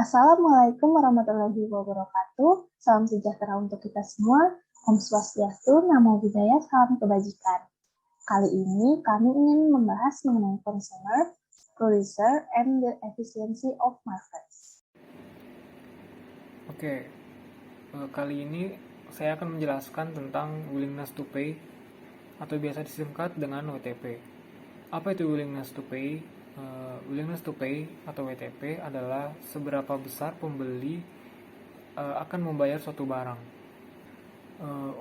Assalamualaikum warahmatullahi wabarakatuh. Salam sejahtera untuk kita semua. Om Swastiastu, Namo Buddhaya, salam kebajikan. Kali ini kami ingin membahas mengenai consumer, producer, and the efficiency of markets. Oke, kali ini saya akan menjelaskan tentang willingness to pay atau biasa disingkat dengan WTP. Apa itu willingness to pay? Willingness to pay atau WTP adalah seberapa besar pembeli akan membayar suatu barang.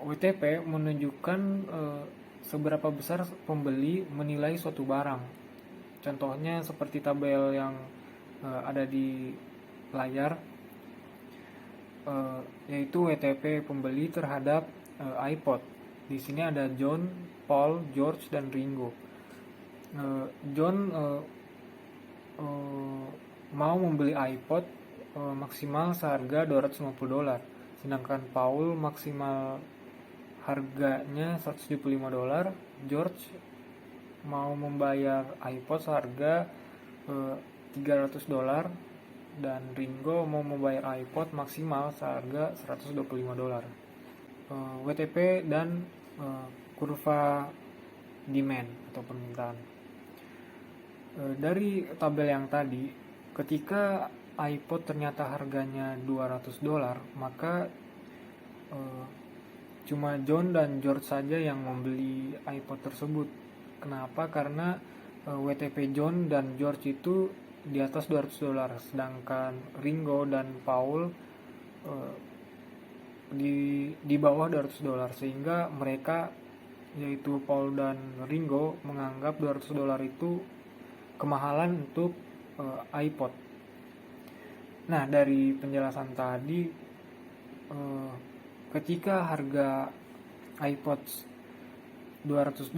WTP menunjukkan seberapa besar pembeli menilai suatu barang. Contohnya seperti tabel yang ada di layar, yaitu WTP pembeli terhadap iPod. Di sini ada John, Paul, George, dan Ringo. John mau membeli iPod maksimal seharga $250, sedangkan Paul maksimal harganya $175. George mau membayar iPod seharga $300, dan Ringo mau membayar iPod maksimal seharga $125. WTP dan kurva demand atau permintaan. Dari tabel yang tadi, ketika iPod ternyata harganya $200, maka cuma John dan George saja yang membeli iPod tersebut. Kenapa? Karena WTP John dan George itu di atas $200, sedangkan Ringo dan Paul di bawah $200, sehingga mereka, yaitu Paul dan Ringo, menganggap $200 itu kemahalan untuk iPod. Nah, dari penjelasan tadi, ketika harga iPod $200,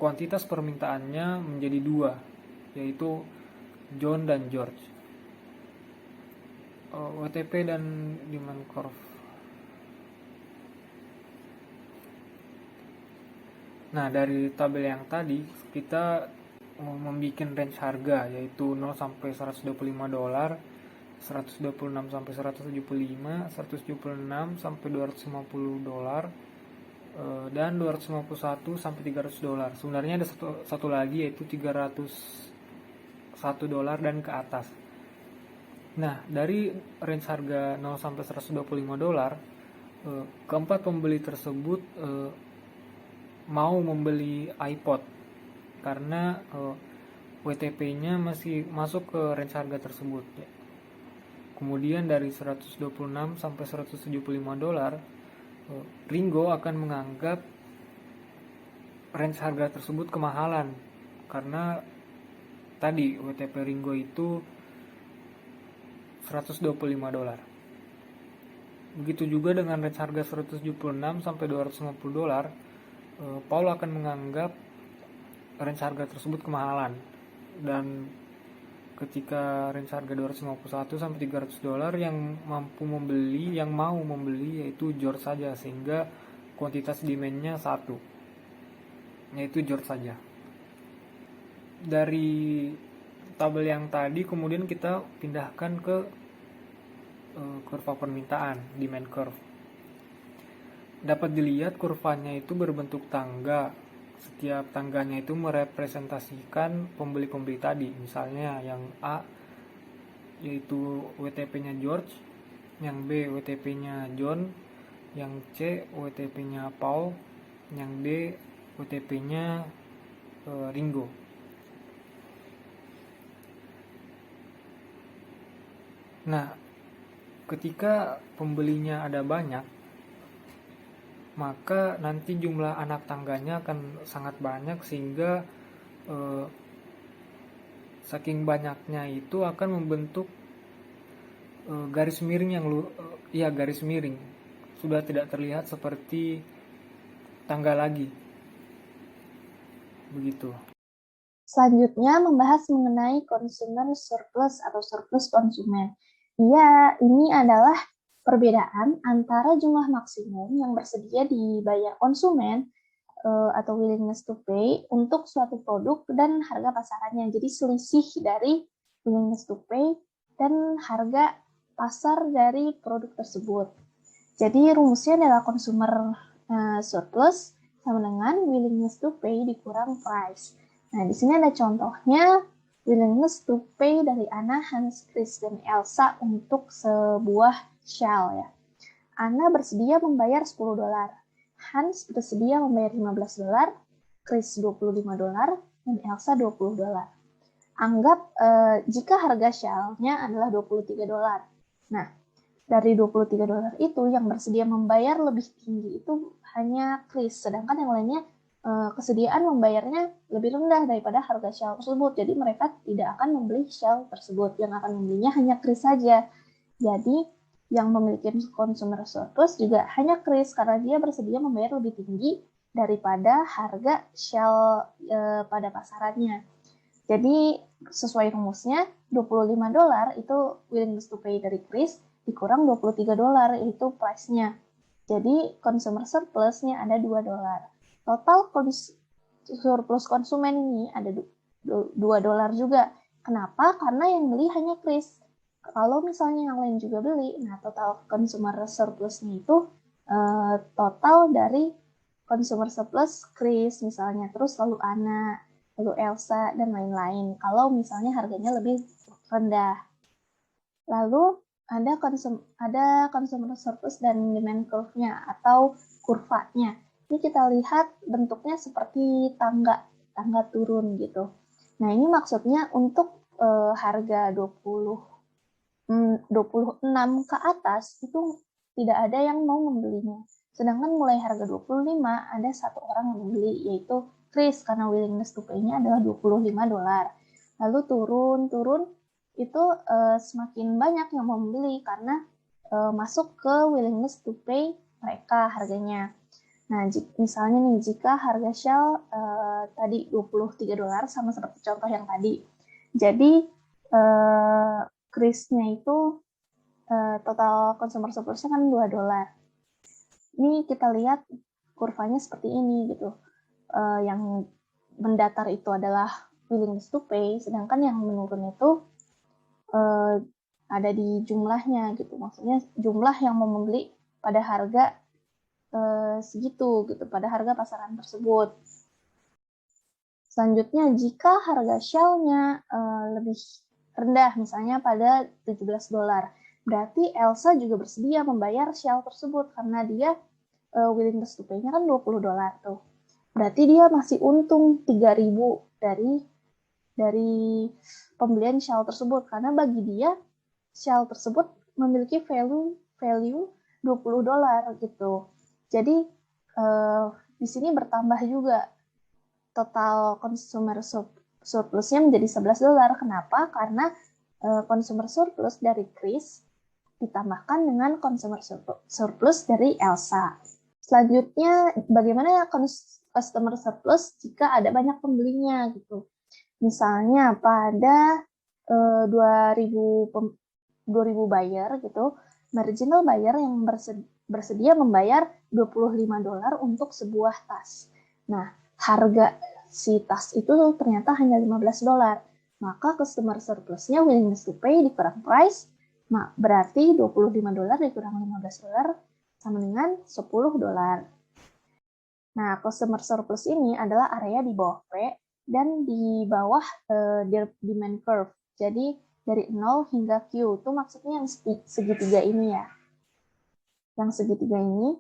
kuantitas permintaannya menjadi 2, yaitu John dan George. WTP dan demand curve. Nah, dari tabel yang tadi kita membuat range harga, yaitu 0 sampai $125, 126 sampai 175, 176 sampai $250, dan 251 sampai $300. Sebenarnya ada satu lagi, yaitu $301 dan ke atas. Nah, dari range harga 0 sampai $125, keempat pembeli tersebut mau membeli iPod karena WTP-nya masih masuk ke range harga tersebut. Kemudian dari 126 sampai $175, Ringo akan menganggap range harga tersebut kemahalan karena tadi WTP Ringo itu $125. Begitu juga dengan range harga 176 sampai $250, Paul akan menganggap range harga tersebut kemahalan, dan ketika range harga 251 sampai $300, yang mau membeli yaitu George saja, sehingga kuantitas demand-nya 1, yaitu George saja. Dari tabel yang tadi kemudian kita pindahkan ke kurva permintaan, demand curve. Dapat dilihat kurvanya itu berbentuk tangga. Setiap tangganya itu merepresentasikan pembeli-pembeli tadi. Misalnya yang A yaitu WTP-nya George, yang B WTP-nya John, yang C WTP-nya Paul, yang D WTP-nya Ringo. Nah, ketika pembelinya ada banyak, maka nanti jumlah anak tangganya akan sangat banyak, sehingga saking banyaknya itu akan membentuk garis miring garis miring, sudah tidak terlihat seperti tangga lagi. Begitu. Selanjutnya membahas mengenai consumer surplus atau surplus konsumen. Ya, ini adalah perbedaan antara jumlah maksimum yang bersedia dibayar konsumen atau willingness to pay untuk suatu produk dan harga pasarannya. Jadi selisih dari willingness to pay dan harga pasar dari produk tersebut. Jadi rumusnya adalah consumer surplus sama dengan willingness to pay dikurang price. Nah, di sini ada contohnya willingness to pay dari Anna, Hans, Chris, dan Elsa untuk sebuah shell ya. Anna bersedia membayar $10, Hans bersedia membayar $15, Chris $25, dan Elsa $20. Anggap jika harga shell-nya adalah $23. Nah, dari $23 itu yang bersedia membayar lebih tinggi itu hanya Chris, sedangkan yang lainnya kesediaan membayarnya lebih rendah daripada harga shell tersebut. Jadi mereka tidak akan membeli shell tersebut, yang akan membelinya hanya Chris saja. Jadi yang memiliki consumer surplus juga hanya Chris karena dia bersedia membayar lebih tinggi daripada harga shell pada pasarannya. Jadi sesuai rumusnya $25 itu willingness to pay dari Chris dikurang $23 itu price-nya. Jadi consumer surplus-nya ada $2. Total surplus konsumen ini ada $2 juga. Kenapa? Karena yang beli hanya Chris. Kalau misalnya yang lain juga beli, nah total consumer surplus-nya itu total dari consumer surplus Chris misalnya, terus lalu Anna, lalu Elsa, dan lain-lain. Kalau misalnya harganya lebih rendah. Lalu ada consumer surplus dan demand curve-nya atau kurvanya. Ini kita lihat bentuknya seperti tangga turun gitu. Nah, ini maksudnya untuk harga 26 ke atas itu tidak ada yang mau membelinya. Sedangkan mulai harga 25 ada satu orang yang membeli, yaitu Chris, karena willingness to pay-nya adalah $25. Lalu turun itu semakin banyak yang mau membeli karena masuk ke willingness to pay mereka harganya. Nah, misalnya nih, jika harga shell tadi $23 sama seperti contoh yang tadi. Jadi Chris-nya itu total consumer surplus-nya kan $2. Ini kita lihat kurvanya seperti ini gitu. Yang mendatar itu adalah willingness to pay, sedangkan yang menurun itu ada di jumlahnya gitu. Maksudnya jumlah yang mau membeli pada harga segitu gitu, pada harga pasaran tersebut. Selanjutnya, jika harga shell-nya lebih rendah, misalnya pada $17, berarti Elsa juga bersedia membayar shell tersebut karena dia willingness to pay-nya kan $20 tuh. Berarti dia masih untung 3.000 dari pembelian shell tersebut karena bagi dia shell tersebut memiliki value $20 gitu. Jadi di sini bertambah juga total consumer surplusnya menjadi $11. Kenapa? Karena consumer surplus dari Chris ditambahkan dengan consumer surplus dari Elsa. Selanjutnya, bagaimana customer surplus jika ada banyak pembelinya gitu. Misalnya pada 2000 buyer gitu, marginal buyer yang bersedia membayar $25 untuk sebuah tas. Nah, harga si tas itu ternyata hanya $15. Maka customer surplusnya willingness to pay dikurang price, berarti $25 dikurang $15 sama dengan $10. Nah, customer surplus ini adalah area di bawah P dan di bawah demand curve. Jadi dari 0 hingga Q itu maksudnya yang segitiga ini ya. Yang segitiga ini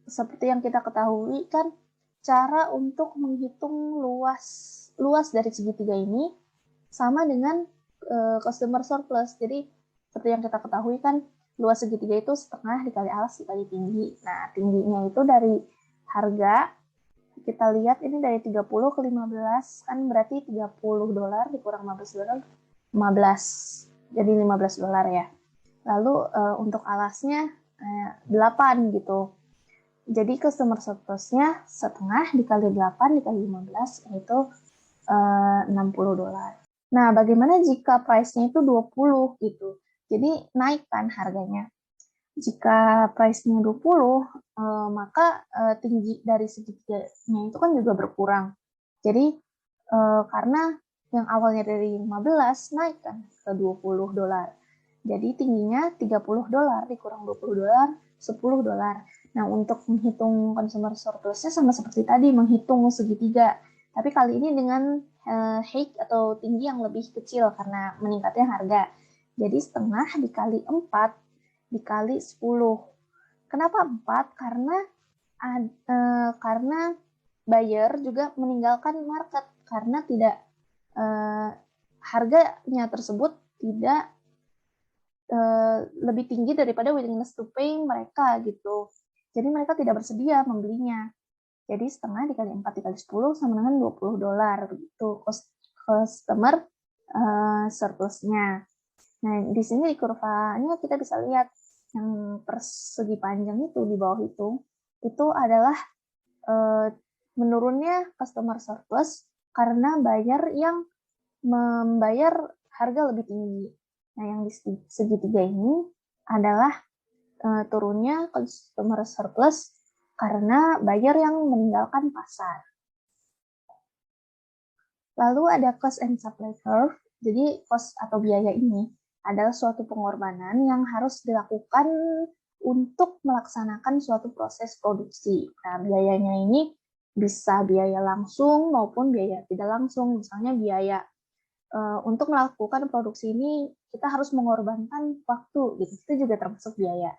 seperti yang kita ketahui kan cara untuk menghitung luas dari segitiga ini sama dengan customer surplus. Jadi seperti yang kita ketahui kan luas segitiga itu setengah dikali alas dikali tinggi. Nah, tingginya itu dari harga, kita lihat ini dari 30 ke 15, kan berarti $30 dikurang $15, 15. Jadi $15 ya. Lalu untuk alasnya 8 gitu. Jadi customer surplusnya setengah dikali 8 dikali 15 yaitu $60. Nah, bagaimana jika price-nya itu 20 gitu? Jadi naik kan harganya. Jika price-nya 20, maka tinggi dari segitiganya itu kan juga berkurang. Jadi karena yang awalnya dari 15 naik kan ke $20. Jadi tingginya $30 dikurang $20, $10. Nah, untuk menghitung consumer surplusnya sama seperti tadi, menghitung segitiga. Tapi kali ini dengan height atau tinggi yang lebih kecil karena meningkatnya harga. Jadi setengah dikali 4 dikali 10. Kenapa 4? Karena buyer juga meninggalkan market karena tidak harganya tersebut tidak lebih tinggi daripada willingness to pay mereka gitu. Jadi mereka tidak bersedia membelinya. Jadi setengah dikali 4 dikali 10 sama dengan $20 begitu customer surplusnya. Nah, di sini di kurvanya kita bisa lihat yang persegi panjang itu di bawah itu adalah menurunnya customer surplus karena buyer yang membayar harga lebih tinggi. Nah, yang di segitiga ini adalah turunnya customer surplus karena buyer yang meninggalkan pasar. Lalu ada cost and supply curve. Jadi cost atau biaya ini adalah suatu pengorbanan yang harus dilakukan untuk melaksanakan suatu proses produksi. Nah, biayanya ini bisa biaya langsung maupun biaya tidak langsung. Misalnya biaya untuk melakukan produksi ini kita harus mengorbankan waktu, gitu. Itu juga termasuk biaya.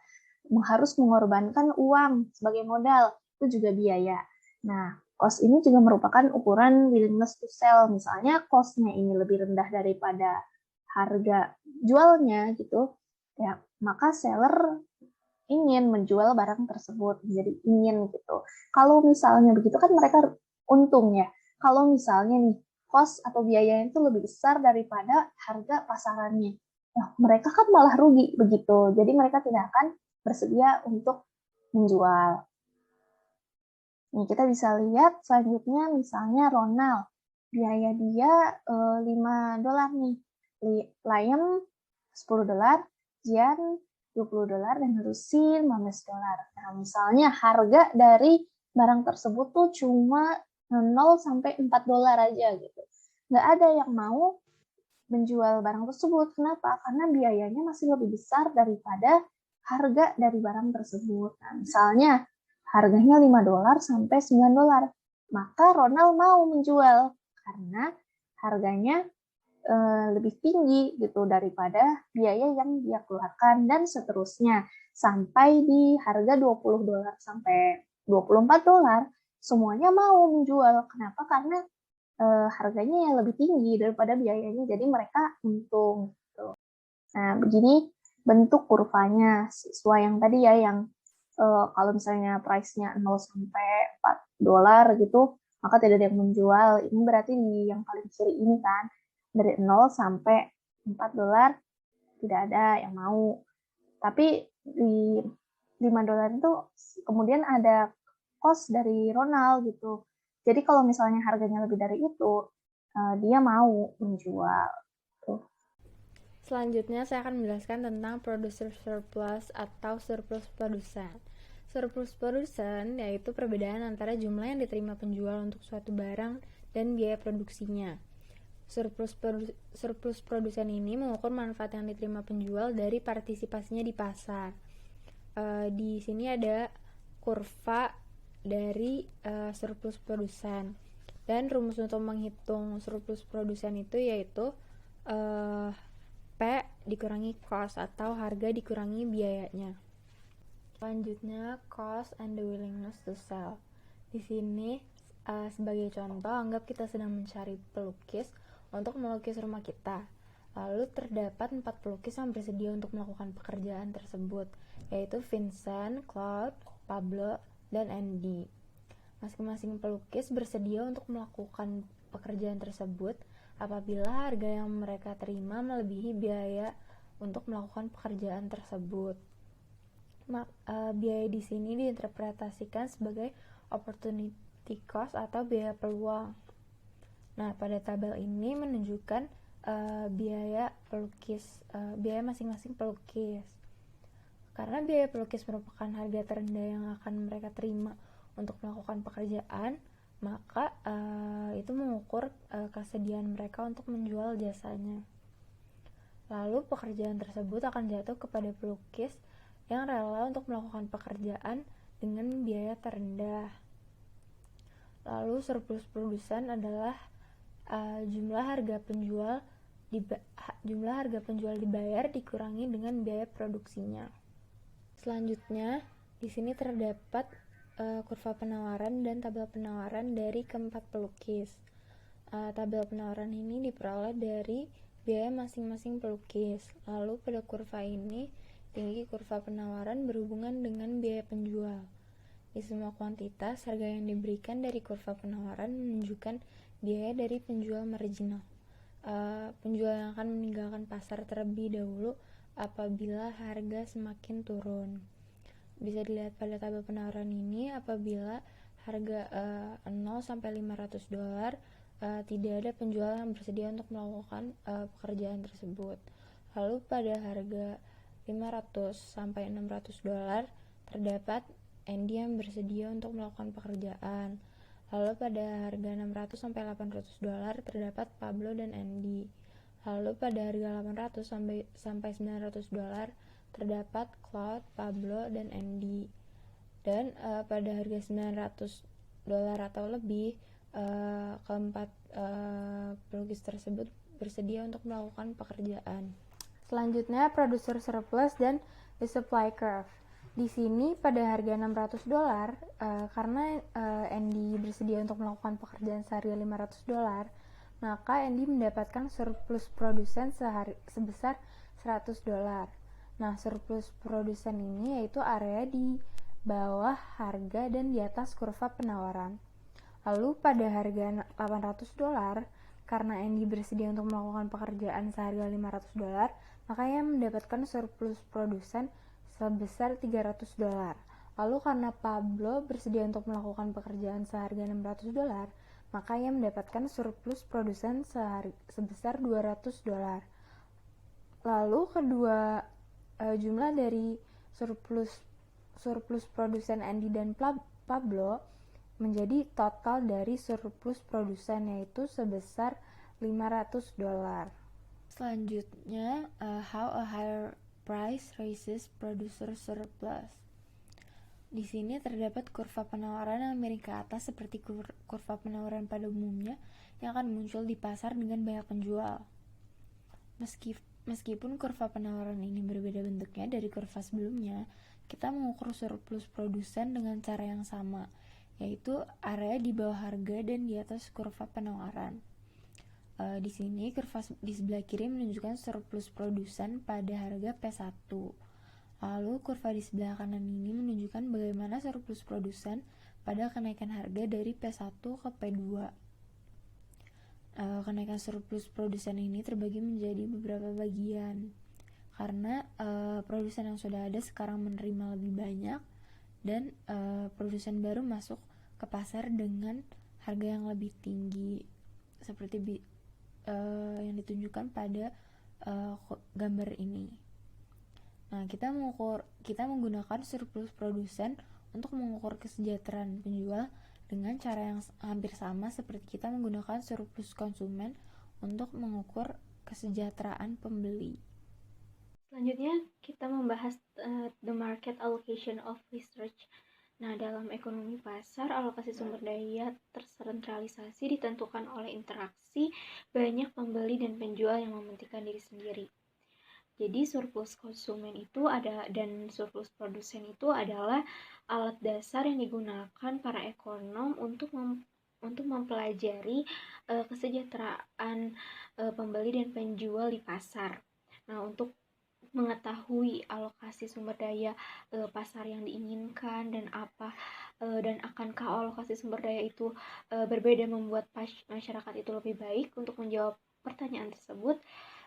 Harus mengorbankan uang sebagai modal, itu juga biaya. Nah, cost ini juga merupakan ukuran willingness to sell. Misalnya cost-nya ini lebih rendah daripada harga jualnya gitu, ya maka seller ingin menjual barang tersebut, jadi ingin gitu. Kalau misalnya begitu kan mereka untung ya. Kalau misalnya nih cost atau biayanya itu lebih besar daripada harga pasarannya, nah, mereka kan malah rugi begitu. Jadi mereka tidak akan bersedia untuk menjual. Nih, kita bisa lihat selanjutnya misalnya Ronald. Biaya dia $5 nih. Liam $10, Jian $20, dan Lucy $15. Nah, misalnya harga dari barang tersebut tuh cuma 0 sampai $4 aja gitu. Nggak ada yang mau menjual barang tersebut. Kenapa? Karena biayanya masih lebih besar daripada harga dari barang tersebut. Nah, misalnya harganya $5 sampai $9. Maka Ronald mau menjual karena harganya lebih tinggi gitu daripada biaya yang dia keluarkan, dan seterusnya sampai di harga $20 sampai $24 semuanya mau menjual. Kenapa? Karena harganya yang lebih tinggi daripada biayanya, jadi mereka untung gitu. Nah, begini bentuk kurvanya sesuai yang tadi ya, yang kalau misalnya price-nya 0 sampai $4 gitu, maka tidak ada yang menjual. Ini berarti di yang paling kiri ini kan, dari 0 sampai $4 tidak ada yang mau. Tapi di $5 itu kemudian ada cost dari Ronald gitu. Jadi kalau misalnya harganya lebih dari itu, dia mau menjual. Tuh. Selanjutnya saya akan menjelaskan tentang producer surplus atau surplus produsen. Surplus produsen yaitu perbedaan antara jumlah yang diterima penjual untuk suatu barang dan biaya produksinya. Surplus produsen ini mengukur manfaat yang diterima penjual dari partisipasinya di pasar. Di sini ada kurva dari surplus produsen, dan rumus untuk menghitung surplus produsen itu yaitu P dikurangi cost atau harga dikurangi biayanya. Selanjutnya, cost and the willingness to sell. Di sini sebagai contoh, anggap kita sedang mencari pelukis untuk melukis rumah kita. Lalu terdapat 4 pelukis yang bersedia untuk melakukan pekerjaan tersebut, yaitu Vincent, Claude, Pablo, dan Andy. Masing-masing pelukis bersedia untuk melakukan pekerjaan tersebut apabila harga yang mereka terima melebihi biaya untuk melakukan pekerjaan tersebut. Biaya di sini diinterpretasikan sebagai opportunity cost atau biaya peluang. Nah, pada tabel ini menunjukkan biaya masing-masing pelukis. Karena biaya pelukis merupakan harga terendah yang akan mereka terima untuk melakukan pekerjaan, maka itu mengukur kesediaan mereka untuk menjual jasanya. Lalu pekerjaan tersebut akan jatuh kepada pelukis yang rela untuk melakukan pekerjaan dengan biaya terendah. Lalu surplus produsen adalah jumlah harga penjual dibayar dikurangi dengan biaya produksinya. Selanjutnya, di sini terdapat kurva penawaran dan tabel penawaran dari keempat pelukis. Tabel penawaran ini diperoleh dari biaya masing-masing pelukis. Lalu pada kurva ini, tinggi kurva penawaran berhubungan dengan biaya penjual. Di semua kuantitas, harga yang diberikan dari kurva penawaran menunjukkan biaya dari penjual marginal. Penjual yang akan meninggalkan pasar terlebih dahulu apabila harga semakin turun. Bisa dilihat pada tabel penawaran ini, apabila harga 0 sampai $500, tidak ada penjual yang bersedia untuk melakukan pekerjaan tersebut. Lalu pada harga $500 sampai $600 terdapat Andy yang bersedia untuk melakukan pekerjaan. Lalu pada harga $600 sampai $800 terdapat Pablo dan Andy. Lalu pada harga $800 sampai $900 terdapat Claude, Pablo, dan Andy. Dan pada harga $900 atau lebih, keempat pelukis tersebut bersedia untuk melakukan pekerjaan. Selanjutnya, producer surplus dan the supply curve. Di sini pada harga $600, karena Andy bersedia untuk melakukan pekerjaan seharga $500, maka Andy mendapatkan surplus produsen sebesar $100. Nah, surplus produsen ini yaitu area di bawah harga dan di atas kurva penawaran. Lalu pada harga $800, karena Andy bersedia untuk melakukan pekerjaan seharga $500, maka ia mendapatkan surplus produsen sebesar $300. Lalu karena Pablo bersedia untuk melakukan pekerjaan seharga $600, maka ia mendapatkan surplus produsen sebesar $200. Lalu kedua jumlah dari surplus produsen Andy dan Pablo menjadi total dari surplus produsen, yaitu sebesar $500. Selanjutnya, how a higher price raises producer surplus. Di sini terdapat kurva penawaran yang miring ke atas seperti kurva penawaran pada umumnya yang akan muncul di pasar dengan banyak penjual. Meskipun kurva penawaran ini berbeda bentuknya dari kurva sebelumnya, kita mengukur surplus produsen dengan cara yang sama, yaitu area di bawah harga dan di atas kurva penawaran. Di sini kurva di sebelah kiri menunjukkan surplus produsen pada harga P1. Lalu kurva di sebelah kanan ini menunjukkan bagaimana surplus produsen pada kenaikan harga dari P1 ke P2. Kenaikan surplus produsen ini terbagi menjadi beberapa bagian, karena produsen yang sudah ada sekarang menerima lebih banyak dan produsen baru masuk ke pasar dengan harga yang lebih tinggi, seperti yang ditunjukkan pada gambar ini. Nah, kita menggunakan surplus produsen untuk mengukur kesejahteraan penjual dengan cara yang hampir sama seperti kita menggunakan surplus konsumen untuk mengukur kesejahteraan pembeli. Selanjutnya kita membahas the market allocation of research. Nah, dalam ekonomi pasar, alokasi sumber daya tersentralisasi ditentukan oleh interaksi banyak pembeli dan penjual yang mementingkan diri sendiri. Jadi surplus konsumen itu dan surplus produsen itu adalah alat dasar yang digunakan para ekonom untuk mempelajari kesejahteraan pembeli dan penjual di pasar. Nah, untuk mengetahui alokasi sumber daya pasar yang diinginkan dan akankah alokasi sumber daya itu berbeda membuat masyarakat itu lebih baik. Untuk menjawab pertanyaan tersebut,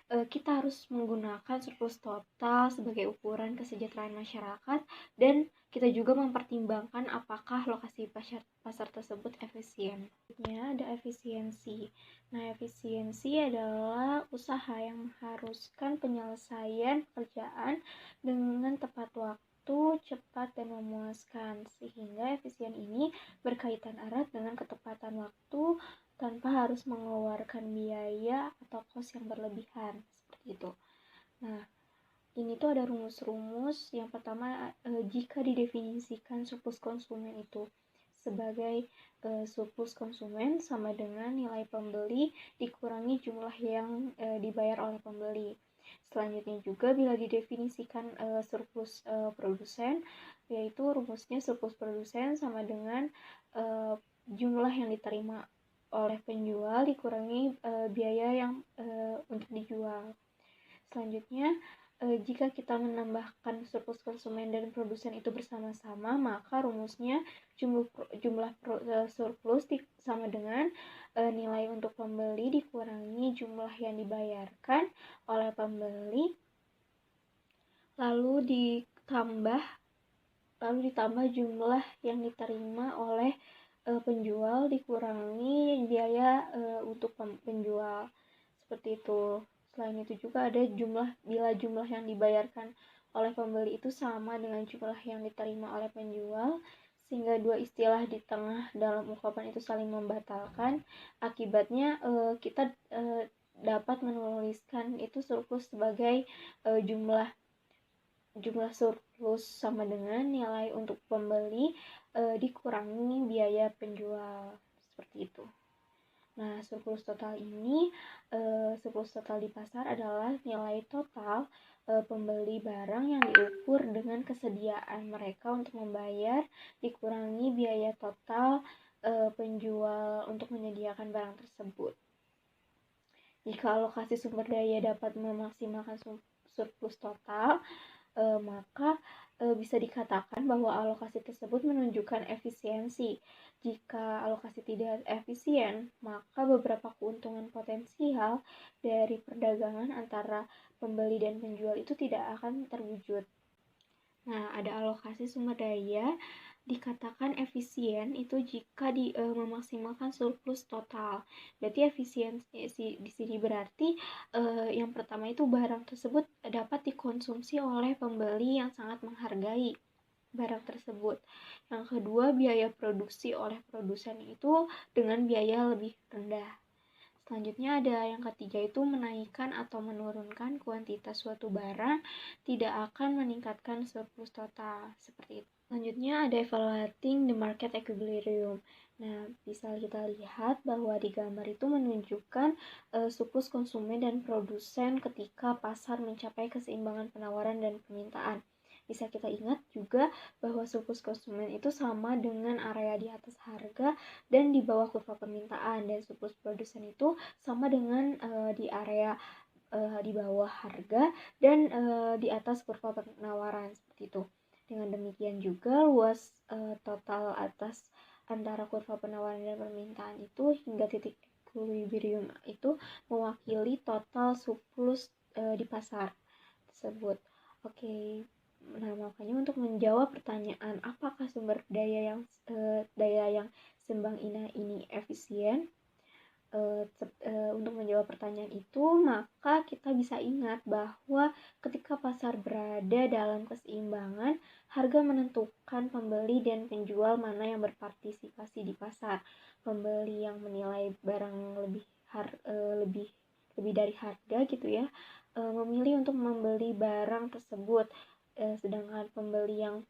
kita harus menggunakan surplus total sebagai ukuran kesejahteraan masyarakat, dan kita juga mempertimbangkan apakah lokasi pasar tersebut efisien. Selanjutnya ada efisiensi. Nah, efisiensi adalah usaha yang mengharuskan penyelesaian pekerjaan dengan tepat waktu itu cepat dan memuaskan, sehingga efisien ini berkaitan erat dengan ketepatan waktu tanpa harus mengeluarkan biaya atau kos yang berlebihan, seperti itu. Nah, ini tuh ada rumus-rumus. Yang pertama, jika didefinisikan surplus konsumen itu sebagai surplus konsumen sama dengan nilai pembeli dikurangi jumlah yang dibayar oleh pembeli. Selanjutnya juga bila didefinisikan surplus produsen, yaitu rumusnya surplus produsen sama dengan jumlah yang diterima oleh penjual dikurangi biaya yang untuk dijual. Selanjutnya, jika kita menambahkan surplus konsumen dan produsen itu bersama-sama, maka rumusnya jumlah surplus sama dengan nilai untuk pembeli dikurangi jumlah yang dibayarkan oleh pembeli, lalu ditambah jumlah yang diterima oleh penjual dikurangi biaya untuk penjual, seperti itu. Selain itu juga ada bila jumlah yang dibayarkan oleh pembeli itu sama dengan jumlah yang diterima oleh penjual, sehingga dua istilah di tengah dalam ungkapan itu saling membatalkan. Akibatnya kita dapat menuliskan itu surplus sebagai jumlah surplus sama dengan nilai untuk pembeli dikurangi biaya penjual, seperti itu. Nah, surplus total di pasar adalah nilai total pembeli barang yang diukur dengan kesediaan mereka untuk membayar dikurangi biaya total penjual untuk menyediakan barang tersebut. Jika alokasi sumber daya dapat memaksimalkan surplus total, maka bisa dikatakan bahwa alokasi tersebut menunjukkan efisiensi. Jika alokasi tidak efisien, maka beberapa keuntungan potensial dari perdagangan antara pembeli dan penjual itu tidak akan terwujud. Nah, ada alokasi sumber daya dikatakan efisien itu jika memaksimalkan surplus total. Berarti efisiensi di sini berarti yang pertama itu barang tersebut dapat dikonsumsi oleh pembeli yang sangat menghargai barang tersebut. Yang kedua, biaya produksi oleh produsen itu dengan biaya lebih rendah. Selanjutnya ada yang ketiga itu menaikkan atau menurunkan kuantitas suatu barang tidak akan meningkatkan surplus total, seperti itu. Selanjutnya ada evaluating the market equilibrium. Nah, bisa kita lihat bahwa di gambar itu menunjukkan surplus konsumen dan produsen ketika pasar mencapai keseimbangan penawaran dan permintaan. Bisa kita ingat juga bahwa surplus konsumen itu sama dengan area di atas harga dan di bawah kurva permintaan, dan surplus produsen itu sama dengan di area di bawah harga dan di atas kurva penawaran, seperti itu. Dengan demikian juga luas total atas antara kurva penawaran dan permintaan itu hingga titik equilibrium itu mewakili total surplus di pasar tersebut. Oke. Nah, makanya untuk menjawab pertanyaan apakah sumber daya yang seimbang ini efisien, untuk menjawab pertanyaan itu, maka kita bisa ingat bahwa ketika pasar berada dalam keseimbangan, harga menentukan pembeli dan penjual mana yang berpartisipasi di pasar. Pembeli yang menilai barang lebih dari harga gitu ya, memilih untuk membeli barang tersebut, sedangkan pembeli yang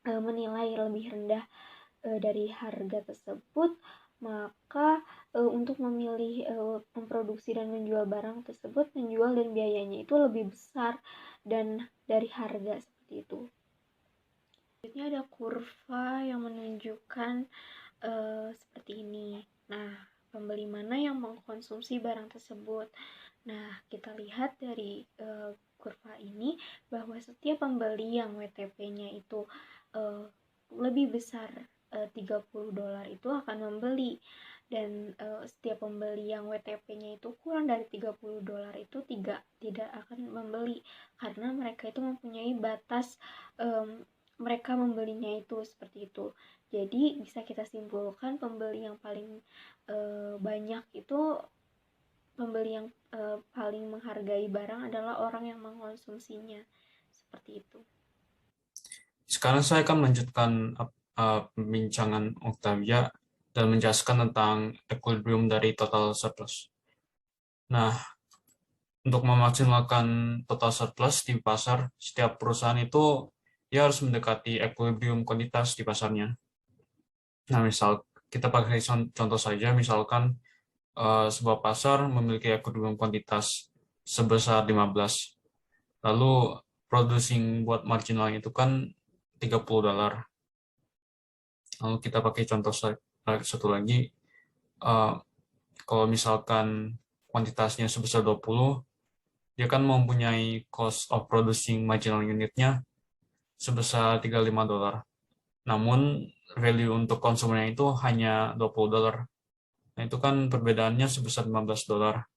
menilai lebih rendah dari harga tersebut, maka untuk memilih memproduksi dan menjual barang tersebut, menjual dan biayanya itu lebih besar dan dari harga, seperti itu. Selanjutnya ada kurva yang menunjukkan seperti ini. Nah, pembeli mana yang mengkonsumsi barang tersebut. Nah, kita lihat dari kurva ini bahwa setiap pembeli yang WTP-nya itu lebih besar $30 itu akan membeli, dan setiap pembeli yang WTP-nya itu kurang dari $30 itu tidak akan membeli, karena mereka itu mempunyai batas mereka membelinya itu, seperti itu. Jadi bisa kita simpulkan pembeli yang paling banyak itu pembeli yang paling menghargai barang adalah orang yang mengkonsumsinya, seperti itu. sekarang saya akan melanjutkan pembincangan Octavia dan menjelaskan tentang equilibrium dari total surplus. Nah, untuk memaksimalkan total surplus di pasar, setiap perusahaan itu dia harus mendekati equilibrium kuantitas di pasarnya. Nah, misal kita pakai contoh saja, misalkan sebuah pasar memiliki equilibrium kuantitas sebesar 15. Lalu producing buat marginal itu kan $30. Lalu kita pakai contoh satu lagi, kalau misalkan kuantitasnya sebesar 20, dia kan mempunyai cost of producing marginal unitnya sebesar $35. Namun value untuk konsumennya itu hanya $20. Nah, itu kan perbedaannya sebesar $15.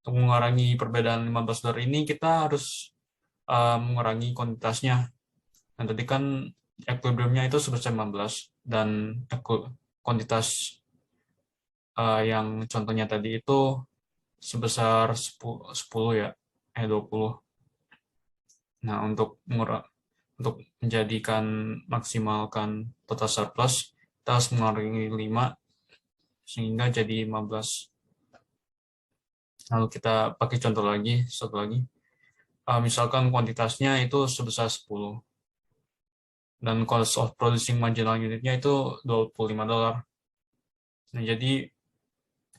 Untuk mengurangi perbedaan $15 ini, kita harus mengurangi kuantitasnya. Nah, tadi kan equilibriumnya itu sebesar 15, dan kuantitas yang contohnya tadi itu sebesar 10 ya, 20. Nah, untuk menjadikan maksimalkan total surplus, kita harus mengurangi 5 sehingga jadi 15. Lalu kita pakai contoh lagi, satu lagi. Misalkan kuantitasnya itu sebesar 10 dan cost of producing marginal unitnya itu $25. Nah, jadi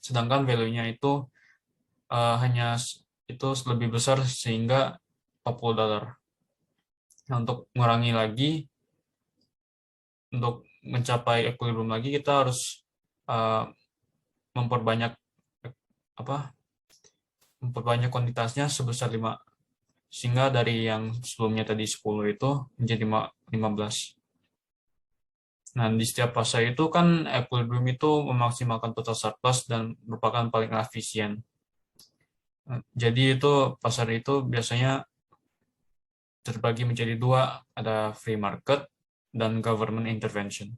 sedangkan value-nya itu hanya itu lebih besar sehingga $40. Nah, untuk mengurangi lagi, untuk mencapai equilibrium lagi, kita harus memperbanyak kuantitasnya sebesar 5, sehingga dari yang sebelumnya tadi 10 itu menjadi 15. Nah, di setiap fase itu kan equilibrium itu memaksimalkan total surplus dan merupakan paling efisien. Jadi itu pasar itu biasanya terbagi menjadi dua, ada free market dan government intervention.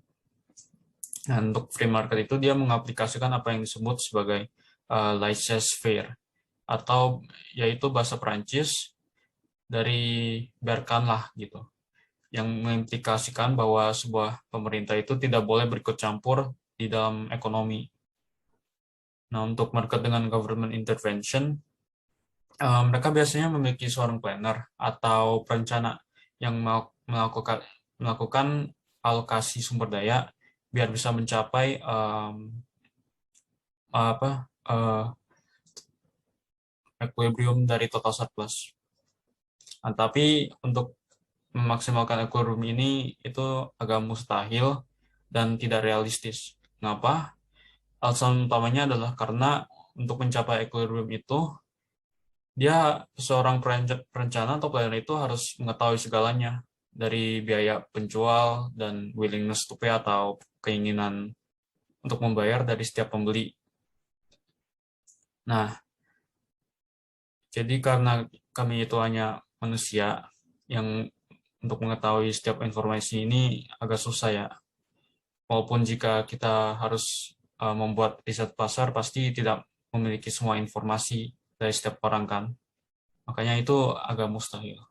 Nah, untuk free market itu dia mengaplikasikan apa yang disebut sebagai laissez-faire, atau yaitu bahasa Perancis dari biarkanlah gitu, yang mengimplikasikan bahwa sebuah pemerintah itu tidak boleh berikut campur di dalam ekonomi. Nah, untuk market dengan government intervention, mereka biasanya memiliki seorang planner atau perencana yang melakukan alokasi sumber daya biar bisa mencapai equilibrium dari total surplus. Nah, tapi untuk memaksimalkan equilibrium ini itu agak mustahil dan tidak realistis. Kenapa? Alasan utamanya adalah karena untuk mencapai equilibrium itu, dia seorang perencana atau planner itu harus mengetahui segalanya, dari biaya penjual dan willingness to pay atau keinginan untuk membayar dari setiap pembeli. Nah, jadi karena kami itu hanya manusia yang untuk mengetahui setiap informasi ini agak susah ya. Walaupun jika kita harus membuat riset pasar, pasti tidak memiliki semua informasi dari setiap orang kan. Makanya itu agak mustahil.